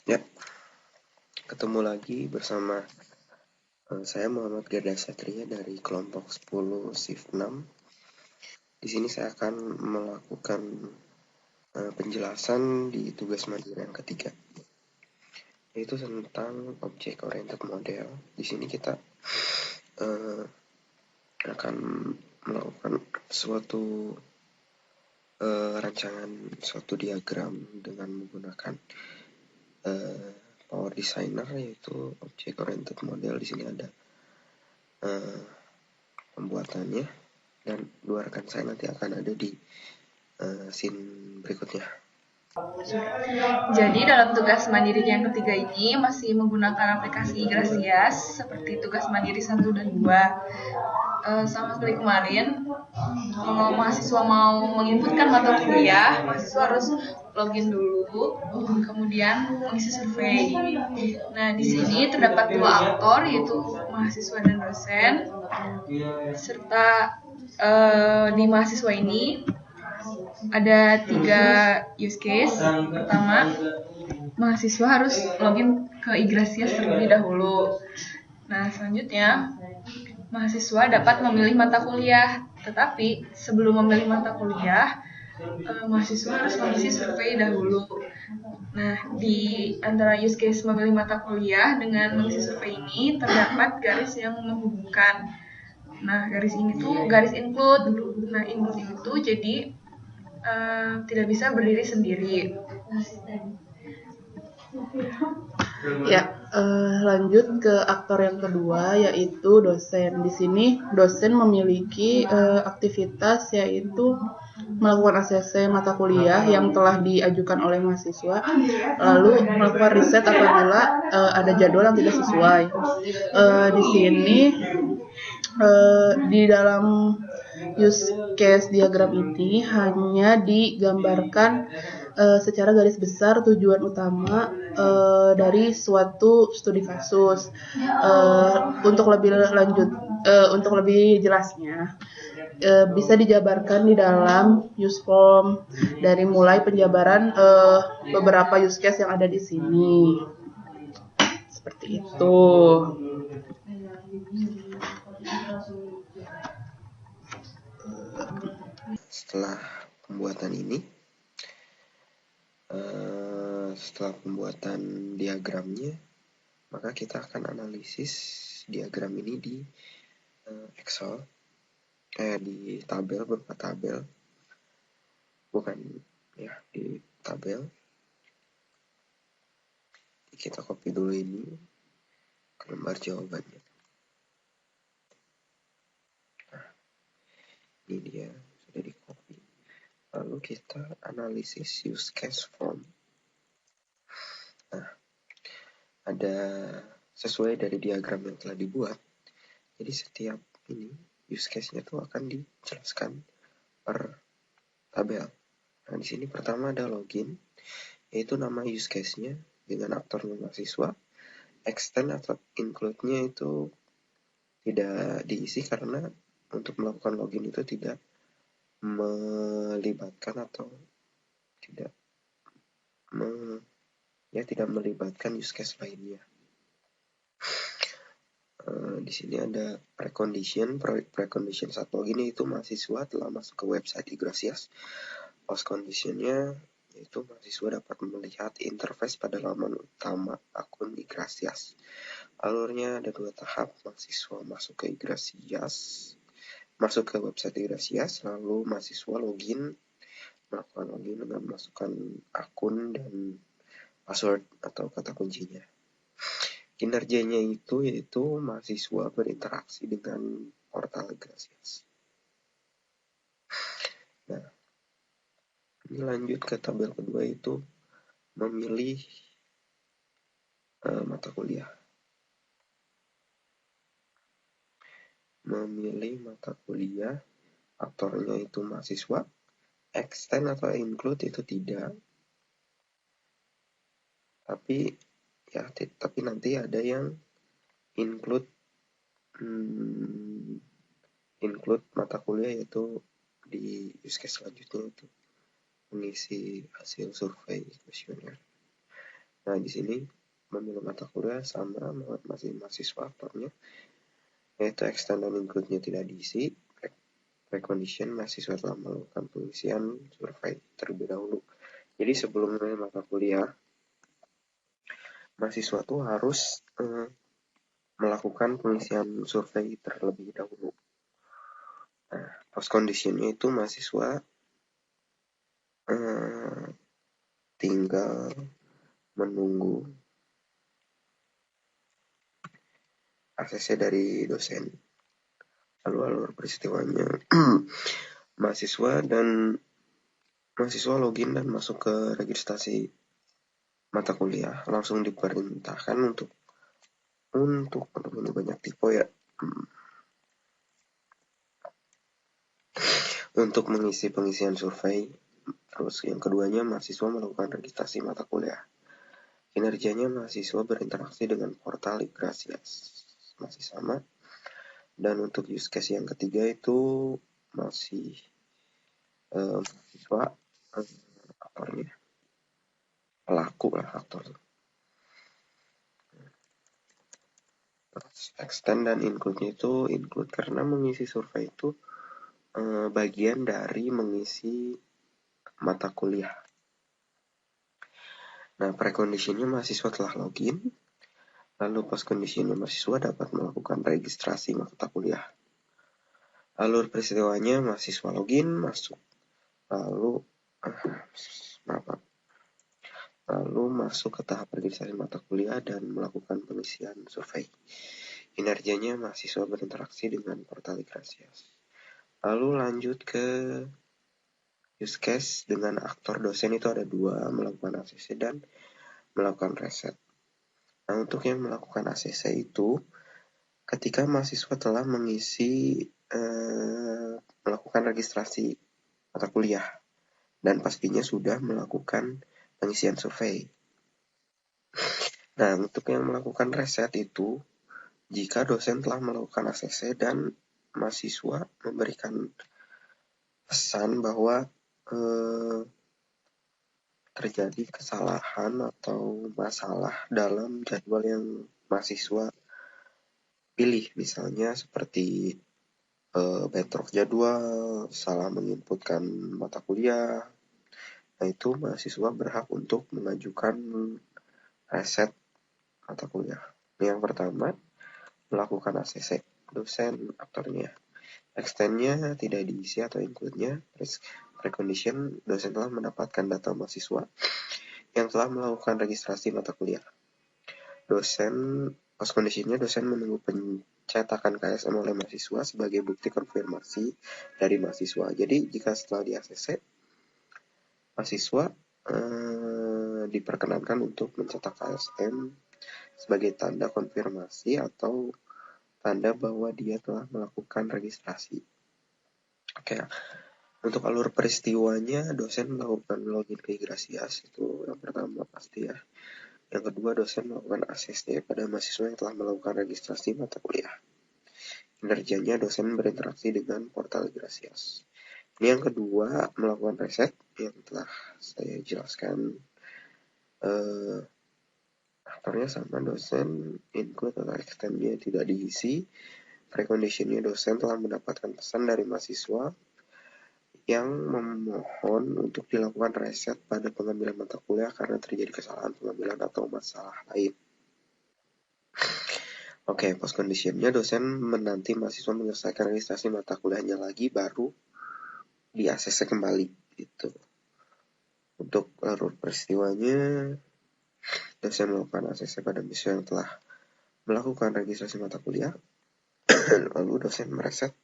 Ya, ketemu lagi bersama saya Muhammad Gerda Satria dari kelompok 10 Shift 6. Di sini saya akan melakukan penjelasan di tugas mandiri yang ketiga, yaitu tentang Object Oriented Model. Di sini kita akan melakukan suatu rancangan suatu diagram dengan menggunakan Power Designer, yaitu Object Oriented Model. Di sini ada pembuatannya, dan dua rekan saya nanti akan ada di scene berikutnya. Jadi dalam tugas mandiri yang ketiga ini masih menggunakan aplikasi Gracias seperti tugas mandiri 1 dan 2. Sama seperti kemarin, kalau mahasiswa mau menginputkan mata kuliah, mahasiswa harus login dulu, kemudian mengisi survei. Nah, di sini terdapat dua aktor, yaitu mahasiswa dan dosen, serta di mahasiswa ini ada 3 use case. Pertama, mahasiswa harus login ke Igrasias terlebih dahulu. Nah, selanjutnya mahasiswa dapat memilih mata kuliah, tetapi sebelum memilih mata kuliah, mahasiswa harus mengisi survei dahulu. Nah, di antara use case memilih mata kuliah dengan mengisi survei ini terdapat garis yang menghubungkan. Nah, garis ini tuh garis include. Nah, include itu jadi tidak bisa berdiri sendiri. Ya, lanjut ke aktor yang kedua, yaitu dosen. Di sini dosen memiliki aktivitas yaitu melakukan ACC mata kuliah yang telah diajukan oleh mahasiswa, lalu melakukan riset apabila ada jadwal yang tidak sesuai. Di sini di dalam use case diagram ini hanya digambarkan secara garis besar tujuan utama dari suatu studi kasus. Untuk lebih lanjut, untuk lebih jelasnya, bisa dijabarkan di dalam use form dari mulai penjabaran beberapa use case yang ada di sini. Seperti itu. Setelah pembuatan ini, setelah pembuatan diagramnya, maka kita akan analisis diagram ini di Excel, di tabel, berupa tabel, bukan ya, di tabel. Kita copy dulu ini ke lembar jawabannya. Nah, ini dia, sudah di copy. Lalu kita analisis use case form. Nah, ada sesuai dari diagram yang telah dibuat, jadi setiap ini use case-nya tuh akan dijelaskan per tabel. Nah, di sini pertama ada login, yaitu nama use case-nya dengan aktornya mahasiswa. Extend atau include-nya itu tidak diisi karena untuk melakukan login itu tidak melibatkan atau tidak melibatkan use case lainnya. Di sini ada precondition. Precondition saat login itu mahasiswa telah masuk ke website Igrasias. Post conditionnya yaitu mahasiswa dapat melihat interface pada laman utama akun Igrasias. Alurnya ada 2 tahap. Mahasiswa masuk ke Igrasias, masuk ke website Igrasias, lalu mahasiswa login, melakukan login dengan memasukkan akun dan password atau kata kuncinya. Kinerjanya itu yaitu mahasiswa berinteraksi dengan portal Igrasias. Nah, ini lanjut ke tabel kedua, itu memilih mata kuliah. Memilih mata kuliah, aktornya itu mahasiswa. Extend atau include itu tidak. Tapi nanti ada yang include mata kuliah, yaitu di use case selanjutnya itu mengisi hasil survei kuesioner. Nah, di sini memilih mata kuliah sama masih mahasiswa aktornya, yaitu extend dan include-nya tidak diisi. Precondition, mahasiswa telah melakukan pengisian survei terlebih dahulu. Jadi sebelum memilih mata kuliah, mahasiswa tuh harus melakukan pengisian survei terlebih dahulu. Nah, post conditionnya itu mahasiswa tinggal menunggu ACC dari dosen. Lalu alur peristiwanya, mahasiswa login dan masuk ke registrasi mata kuliah, langsung diperintahkan untuk ini banyak tipe ya. Untuk mengisi pengisian survei. Terus yang keduanya, mahasiswa melakukan registrasi mata kuliah. Kinerjanya, mahasiswa berinteraksi dengan portal Igrasias. Masih sama. Dan untuk use case yang ketiga itu masih mahasiswa aktornya. Pelaku lah aktor. Terus extend dan include-nya itu include karena mengisi survei itu bagian dari mengisi mata kuliah. Nah, preconditionnya mahasiswa telah login, lalu post conditionnya mahasiswa dapat melakukan registrasi mata kuliah. Alur peristiwanya, mahasiswa login, masuk, lalu masuk ke tahap registrasi mata kuliah dan melakukan pengisian survei. Kinerjanya, mahasiswa berinteraksi dengan portal Igrasias. Lalu lanjut ke use case dengan aktor dosen itu ada 2, melakukan ACC dan melakukan reset. Nah, untuk yang melakukan ACC itu ketika mahasiswa telah melakukan registrasi mata kuliah dan pastinya sudah melakukan pengisian survei. Nah, untuk yang melakukan reset itu jika dosen telah melakukan ACC dan mahasiswa memberikan pesan bahwa terjadi kesalahan atau masalah dalam jadwal yang mahasiswa pilih, misalnya seperti bentrok jadwal, salah menginputkan mata kuliah. Nah, itu mahasiswa berhak untuk mengajukan reset mata kuliah. Yang pertama, melakukan ACC dosen aktornya. Extend-nya tidak diisi atau include-nya. Precondition, dosen telah mendapatkan data mahasiswa yang telah melakukan registrasi mata kuliah. Post condition-nya dosen menunggu pencetakan KSM oleh mahasiswa sebagai bukti konfirmasi dari mahasiswa. Jadi jika setelah di ACC, mahasiswa diperkenankan untuk mencetak KSM sebagai tanda konfirmasi atau tanda bahwa dia telah melakukan registrasi. Oke, untuk alur peristiwanya, dosen melakukan login ke Igrasias, itu yang pertama pasti ya. Yang kedua, dosen melakukan ACC pada mahasiswa yang telah melakukan registrasi mata kuliah. Kinerjanya, dosen berinteraksi dengan portal Igrasias. Ini yang kedua, melakukan reset yang telah saya jelaskan. Aktornya sama, dosen include atau extend-nya tidak diisi. Precondition-nya, dosen telah mendapatkan pesan dari mahasiswa yang memohon untuk dilakukan reset pada pengambilan mata kuliah karena terjadi kesalahan pengambilan atau masalah lain. Oke, post condition-nya, dosen menanti mahasiswa menyelesaikan registrasi mata kuliahnya lagi baru di ACC kembali gitu. Untuk alur peristiwanya, dosen melakukan ACC pada mahasiswa yang telah melakukan registrasi mata kuliah, lalu dosen mereset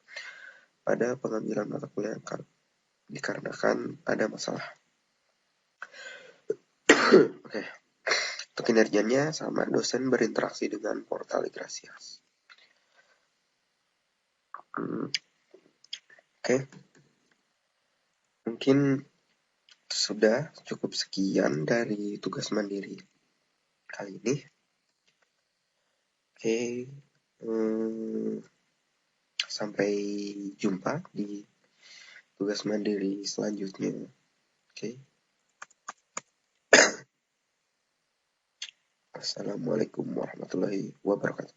pada pengambilan mata kuliah dikarenakan ada masalah. Oke. Untuk kinerjanya sama, dosen berinteraksi dengan portal Igrasias. Oke. Mungkin sudah cukup sekian dari tugas mandiri kali ini. Oke. Sampai jumpa di tugas mandiri selanjutnya. Oke. Assalamualaikum warahmatullahi wabarakatuh.